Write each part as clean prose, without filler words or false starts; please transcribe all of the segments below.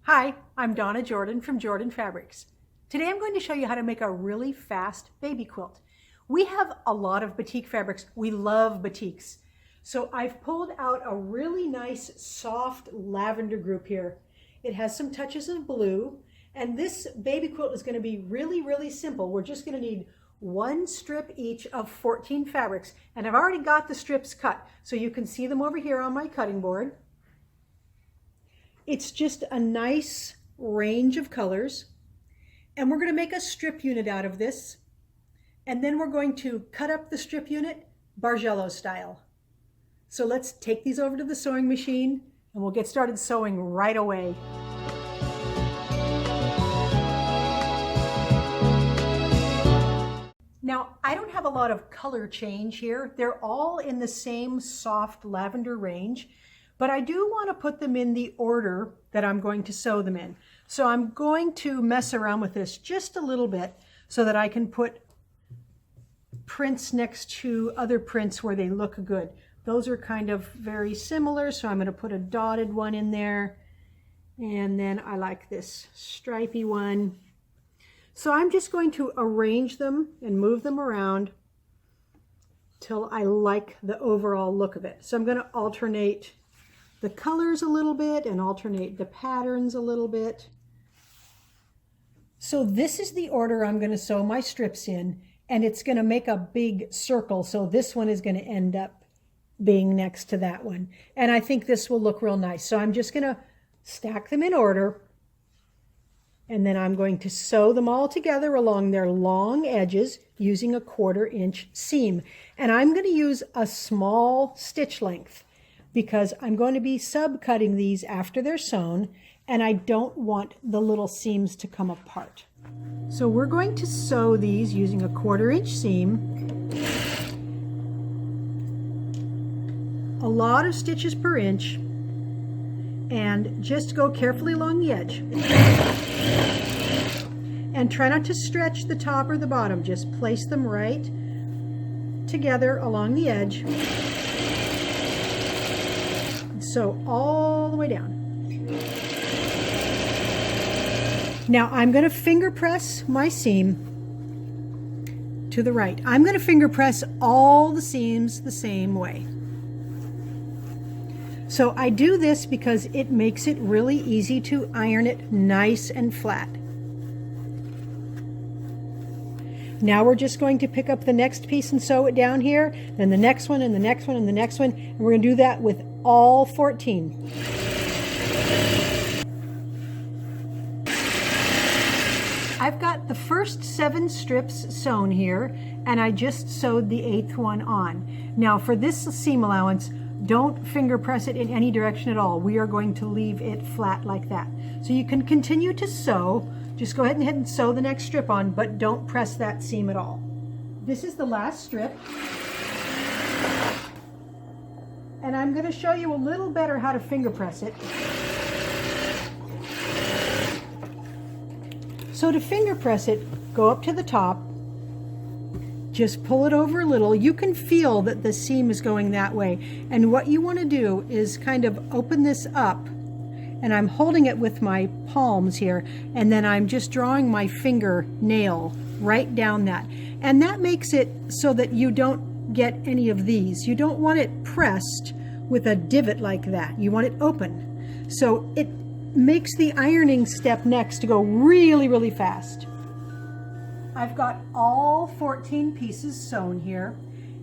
Hi, I'm Donna Jordan from Jordan Fabrics. Today I'm going to show you how to make a really fast baby quilt. We have a lot of batik fabrics. We love batiks. So I've pulled out a really nice soft lavender group here. It has some touches of blue, and this baby quilt is going to be really simple. We're just going to need one strip each of 14 fabrics, and I've already got the strips cut, so you can see them over here on my cutting board. It's just a nice range of colors, and we're going to make a strip unit out of this, and then we're going to cut up the strip unit Bargello style. So let's take these over to the sewing machine and we'll get started sewing right away. Now, I don't have a lot of color change here. They're all in the same soft lavender range, but I do want to put them in the order that I'm going to sew them in. So I'm going to mess around with this just a little bit so that I can put prints next to other prints where they look good. Those are kind of very similar, so I'm going to put a dotted one in there. And then I like this stripy one. So I'm just going to arrange them and move them around till I like the overall look of it. So I'm going to alternate the colors a little bit and alternate the patterns a little bit. So this is the order I'm going to sew my strips in, and it's going to make a big circle. So this one is going to end up being next to that one. And I think this will look real nice. So I'm just going to stack them in order, and then I'm going to sew them all together along their long edges using a 1/4 inch seam. And I'm going to use a small stitch length because I'm going to be subcutting these after they're sewn, and I don't want the little seams to come apart. So we're going to sew these using a 1/4 inch seam. A lot of stitches per inch, and just go carefully along the edge. And try not to stretch the top or the bottom, just place them right together along the edge. Sew all the way down. Now I'm going to finger press my seam to the right. I'm going to finger press all the seams the same way. So I do this because it makes it really easy to iron it nice and flat. Now we're just going to pick up the next piece and sew it down here, then the next one and the next one and the next one, and we're going to do that with all 14. I've got the first 7 strips sewn here, and I just sewed the 8th one on. Now for this seam allowance, don't finger press it in any direction at all. We are going to leave it flat like that. So you can continue to sew. Just go ahead and sew the next strip on, but don't press that seam at all. This is the last strip. And I'm going to show you a little better how to finger press it. So to finger press it, go up to the top. Just pull it over a little. You can feel that the seam is going that way. And what you want to do is kind of open this up, and I'm holding it with my palms here, and then I'm just drawing my fingernail right down that. And that makes it so that you don't get any of these. You don't want it pressed with a divot like that. You want it open. So it makes the ironing step next to go really fast. I've got all 14 pieces sewn here,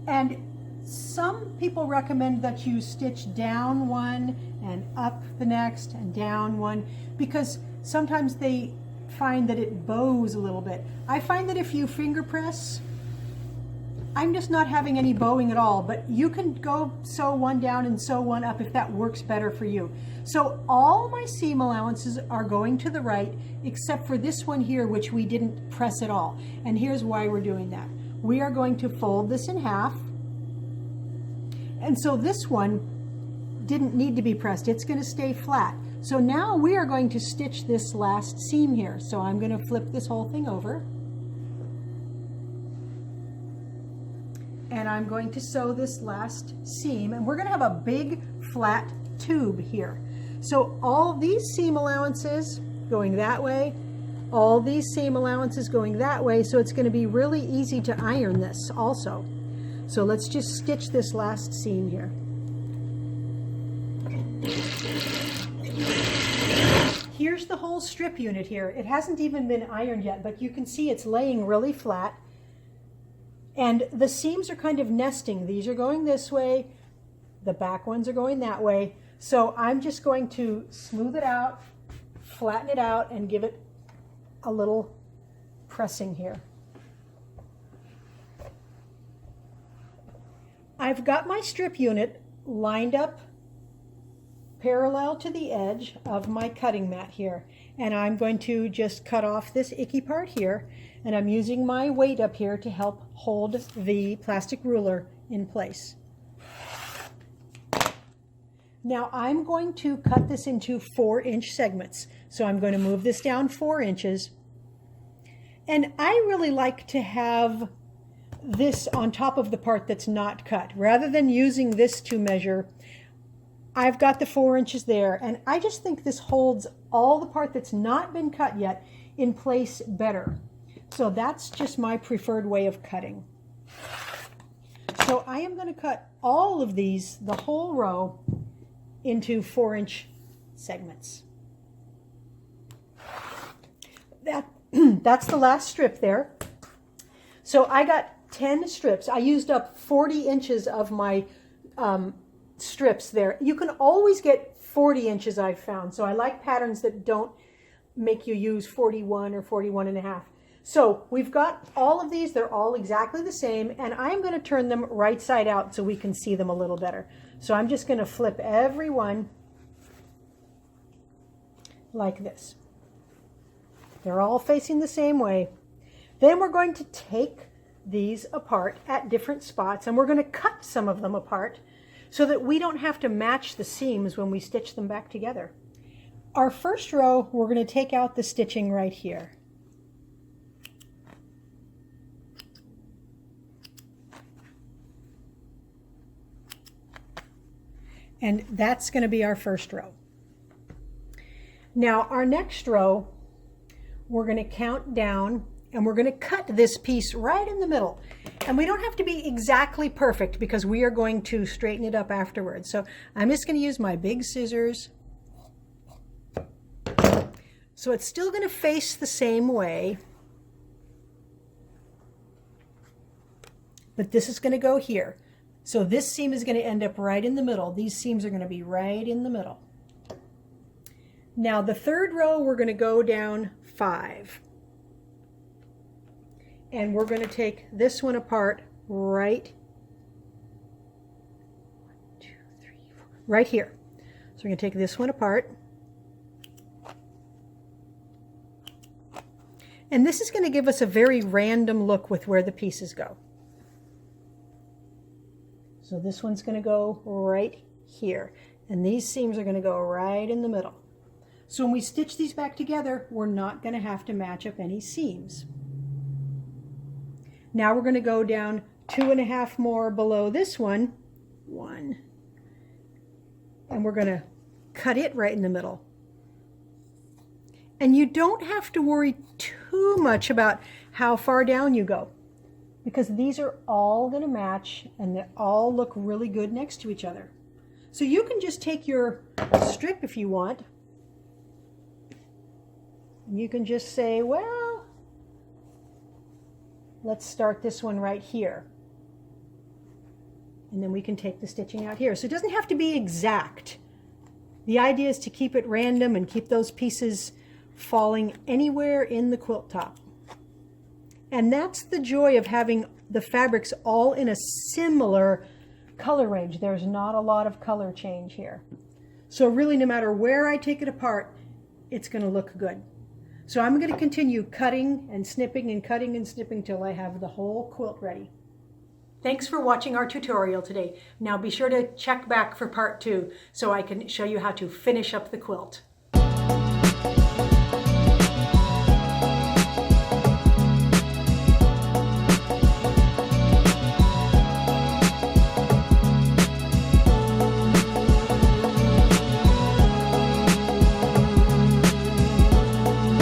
and some people recommend that you stitch down one and up the next and down one, because sometimes they find that it bows a little bit. I find that if you finger press, I'm just not having any bowing at all, but you can go sew one down and sew one up if that works better for you. So all my seam allowances are going to the right, except for this one here, which we didn't press at all. And here's why we're doing that. We are going to fold this in half. And so this one didn't need to be pressed. It's going to stay flat. So now we are going to stitch this last seam here. So I'm going to flip this whole thing over. And I'm going to sew this last seam, and we're going to have a big flat tube here. So all these seam allowances going that way, all these seam allowances going that way, so it's going to be really easy to iron this also. So let's just stitch this last seam here. Here's the whole strip unit here. It hasn't even been ironed yet, but you can see it's laying really flat. And the seams are kind of nesting. These are going this way, the back ones are going that way. So I'm just going to smooth it out, flatten it out, and give it a little pressing here. I've got my strip unit lined up parallel to the edge of my cutting mat here, and I'm going to just cut off this icky part here, and I'm using my weight up here to help hold the plastic ruler in place. Now I'm going to cut this into 4-inch segments. So I'm going to move this down 4 inches. And I really like to have this on top of the part that's not cut. Rather than using this to measure, I've got the 4 inches there. And I just think this holds all the part that's not been cut yet in place better. So that's just my preferred way of cutting. So I am going to cut all of these, the whole row, into 4-inch segments. That's the last strip there. So I got 10 strips. I used up 40 inches of my strips there. You can always get 40 inches, I've found. So I like patterns that don't make you use 41 or 41 and a half. So we've got all of these. They're all exactly the same. And I'm going to turn them right side out so we can see them a little better. So I'm just going to flip every one like this. They're all facing the same way. Then we're going to take these apart at different spots, and we're going to cut some of them apart so that we don't have to match the seams when we stitch them back together. Our first row, we're going to take out the stitching right here. And that's going to be our first row. Now our next row, we're going to count down and we're going to cut this piece right in the middle. And we don't have to be exactly perfect because we are going to straighten it up afterwards. So I'm just going to use my big scissors. So it's still going to face the same way. But this is going to go here. So this seam is going to end up right in the middle. These seams are going to be right in the middle. Now the third row, we're going to go down 5. And we're going to take this one apart right here. So we're going to take this one apart. And this is going to give us a very random look with where the pieces go. So this one's going to go right here. And these seams are going to go right in the middle. So when we stitch these back together, we're not going to have to match up any seams. Now we're going to go down 2.5 more below this one. 1. And we're going to cut it right in the middle. And you don't have to worry too much about how far down you go, because these are all going to match and they all look really good next to each other. So you can just take your strip if you want. And you can just say, well, let's start this one right here. And then we can take the stitching out here. So it doesn't have to be exact. The idea is to keep it random and keep those pieces falling anywhere in the quilt top. And that's the joy of having the fabrics all in a similar color range. There's not a lot of color change here. So really, no matter where I take it apart, it's going to look good. So I'm going to continue cutting and snipping and cutting and snipping till I have the whole quilt ready. Thanks for watching our tutorial today. Now be sure to check back for part 2 so I can show you how to finish up the quilt.